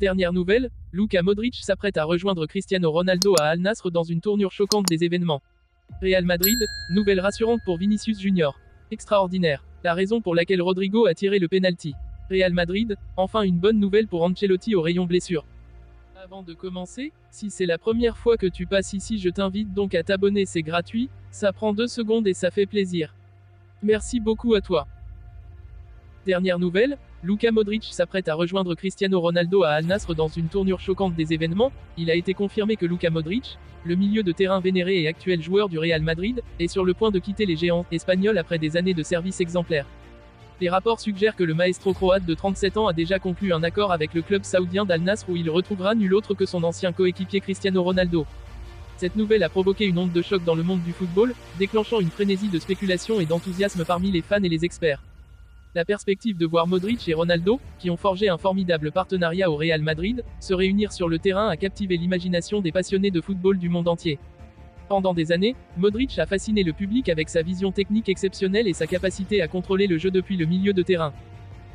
Dernière nouvelle, Luka Modric s'apprête à rejoindre Cristiano Ronaldo à Al Nassr dans une tournure choquante des événements. Real Madrid, nouvelle rassurante pour Vinicius Junior. Extraordinaire. La raison pour laquelle Rodrigo a tiré le penalty. Real Madrid, enfin une bonne nouvelle pour Ancelotti au rayon blessure. Avant de commencer, si c'est la première fois que tu passes ici, je t'invite donc à t'abonner, c'est gratuit, ça prend 2 secondes et ça fait plaisir. Merci beaucoup à toi. Dernière nouvelle, Luka Modric s'apprête à rejoindre Cristiano Ronaldo à Al Nassr dans une tournure choquante des événements. Il a été confirmé que Luka Modric, le milieu de terrain vénéré et actuel joueur du Real Madrid, est sur le point de quitter les géants espagnols après des années de service exemplaire. Les rapports suggèrent que le maestro croate de 37 ans a déjà conclu un accord avec le club saoudien d'Al Nassr où il retrouvera nul autre que son ancien coéquipier Cristiano Ronaldo. Cette nouvelle a provoqué une onde de choc dans le monde du football, déclenchant une frénésie de spéculation et d'enthousiasme parmi les fans et les experts. La perspective de voir Modric et Ronaldo, qui ont forgé un formidable partenariat au Real Madrid, se réunir sur le terrain a captivé l'imagination des passionnés de football du monde entier. Pendant des années, Modric a fasciné le public avec sa vision technique exceptionnelle et sa capacité à contrôler le jeu depuis le milieu de terrain.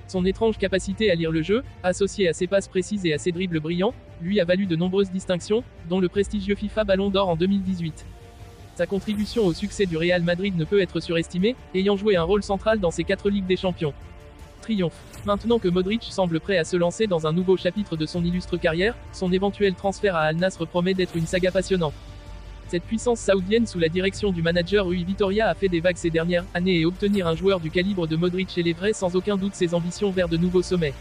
Son étrange capacité à lire le jeu, associée à ses passes précises et à ses dribbles brillants, lui a valu de nombreuses distinctions, dont le prestigieux FIFA Ballon d'Or en 2018. Sa contribution au succès du Real Madrid ne peut être surestimée, ayant joué un rôle central dans ses 4 Ligues des Champions. Triomphe. Maintenant que Modric semble prêt à se lancer dans un nouveau chapitre de son illustre carrière, son éventuel transfert à Al Nassr promet d'être une saga passionnante. Cette puissance saoudienne sous la direction du manager Rui Vitória a fait des vagues ces dernières années et obtenir un joueur du calibre de Modric élèverait sans aucun doute ses ambitions vers de nouveaux sommets.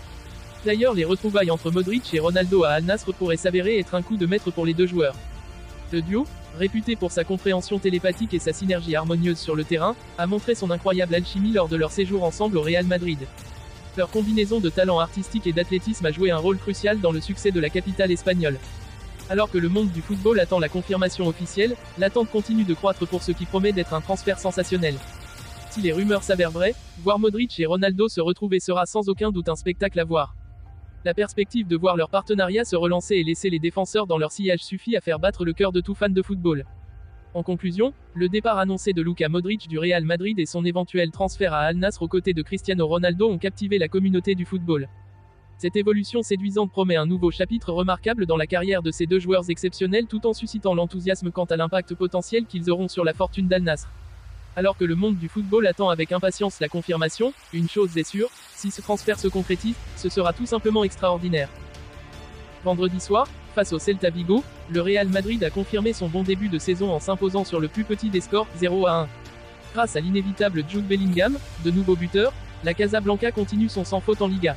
D'ailleurs, les retrouvailles entre Modric et Ronaldo à Al Nassr pourraient s'avérer être un coup de maître pour les deux joueurs. Le duo, réputé pour sa compréhension télépathique et sa synergie harmonieuse sur le terrain, a montré son incroyable alchimie lors de leur séjour ensemble au Real Madrid. Leur combinaison de talent artistique et d'athlétisme a joué un rôle crucial dans le succès de la capitale espagnole. Alors que le monde du football attend la confirmation officielle, l'attente continue de croître pour ce qui promet d'être un transfert sensationnel. Si les rumeurs s'avèrent vraies, voir Modric et Ronaldo se retrouver sera sans aucun doute un spectacle à voir. La perspective de voir leur partenariat se relancer et laisser les défenseurs dans leur sillage suffit à faire battre le cœur de tout fan de football. En conclusion, le départ annoncé de Luka Modric du Real Madrid et son éventuel transfert à Al Nassr aux côtés de Cristiano Ronaldo ont captivé la communauté du football. Cette évolution séduisante promet un nouveau chapitre remarquable dans la carrière de ces deux joueurs exceptionnels tout en suscitant l'enthousiasme quant à l'impact potentiel qu'ils auront sur la fortune d'Al Nassr. Alors que le monde du football attend avec impatience la confirmation, une chose est sûre, si ce transfert se concrétise, ce sera tout simplement extraordinaire. Vendredi soir, face au Celta Vigo, le Real Madrid a confirmé son bon début de saison en s'imposant sur le plus petit des scores, 0-1. Grâce à l'inévitable Jude Bellingham, de nouveau buteur, la Casablanca continue son sans faute en Liga.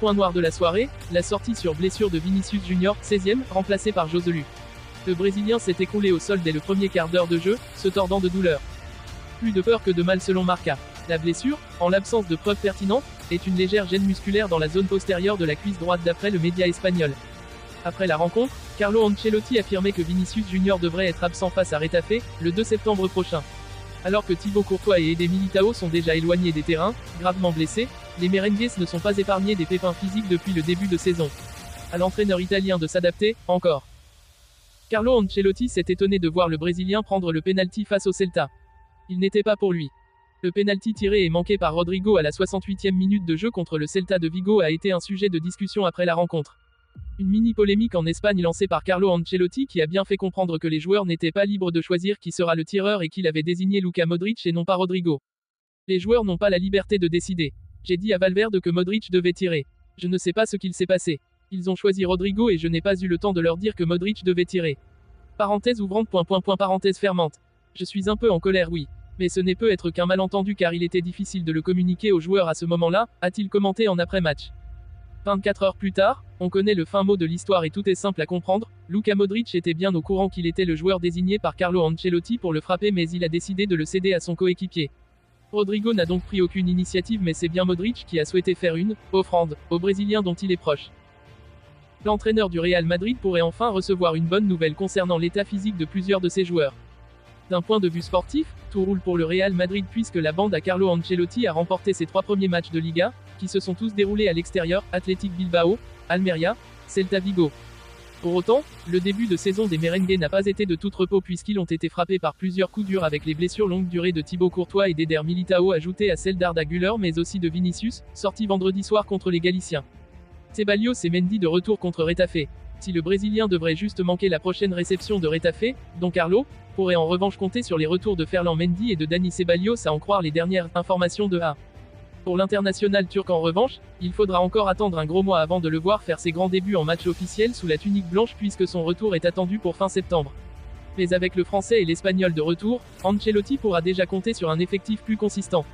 Point noir de la soirée, la sortie sur blessure de Vinicius Junior, 16e, remplacé par Joselu. Le Brésilien s'est écroulé au sol dès le premier quart d'heure de jeu, se tordant de douleur. Plus de peur que de mal selon Marca. La blessure, en l'absence de preuves pertinentes, est une légère gêne musculaire dans la zone postérieure de la cuisse droite d'après le média espagnol. Après la rencontre, Carlo Ancelotti affirmait que Vinicius Junior devrait être absent face à Retafe, le 2 septembre prochain. Alors que Thibaut Courtois et Eder Militao sont déjà éloignés des terrains, gravement blessés, les merengues ne sont pas épargnés des pépins physiques depuis le début de saison. À l'entraîneur italien de s'adapter, encore. Carlo Ancelotti s'est étonné de voir le Brésilien prendre le penalty face au Celta. Il n'était pas pour lui. Le penalty tiré et manqué par Rodrigo à la 68e minute de jeu contre le Celta de Vigo a été un sujet de discussion après la rencontre. Une mini-polémique en Espagne lancée par Carlo Ancelotti qui a bien fait comprendre que les joueurs n'étaient pas libres de choisir qui sera le tireur et qu'il avait désigné Luka Modric et non pas Rodrigo. Les joueurs n'ont pas la liberté de décider. J'ai dit à Valverde que Modric devait tirer. Je ne sais pas ce qu'il s'est passé. Ils ont choisi Rodrigo et je n'ai pas eu le temps de leur dire que Modric devait tirer. Parenthèse ouvrante, parenthèse fermante. Je suis un peu en colère, oui. Mais ce n'est peut être qu'un malentendu car il était difficile de le communiquer aux joueurs à ce moment-là, a-t-il commenté en après-match. 24 heures plus tard, on connaît le fin mot de l'histoire et tout est simple à comprendre, Luka Modric était bien au courant qu'il était le joueur désigné par Carlo Ancelotti pour le frapper mais il a décidé de le céder à son coéquipier. Rodrigo n'a donc pris aucune initiative mais c'est bien Modric qui a souhaité faire une offrande au Brésilien dont il est proche. L'entraîneur du Real Madrid pourrait enfin recevoir une bonne nouvelle concernant l'état physique de plusieurs de ses joueurs. D'un point de vue sportif, tout roule pour le Real Madrid puisque la bande à Carlo Ancelotti a remporté ses 3 premiers matchs de Liga, qui se sont tous déroulés à l'extérieur, Athletic Bilbao, Almeria, Celta Vigo. Pour autant, le début de saison des merengues n'a pas été de tout repos puisqu'ils ont été frappés par plusieurs coups durs avec les blessures longue durée de Thibaut Courtois et d'Eder Militao ajoutées à celles d'Arda Güler mais aussi de Vinicius, sorti vendredi soir contre les Galiciens. Ceballos et Mendy de retour contre Retafe. Si le Brésilien devrait juste manquer la prochaine réception de Retafe, Don Carlo pourrait en revanche compter sur les retours de Ferland Mendy et de Dani Ceballos à en croire les dernières informations de A. Pour l'international turc en revanche, il faudra encore attendre un gros mois avant de le voir faire ses grands débuts en match officiel sous la tunique blanche puisque son retour est attendu pour fin septembre. Mais avec le français et l'espagnol de retour, Ancelotti pourra déjà compter sur un effectif plus consistant.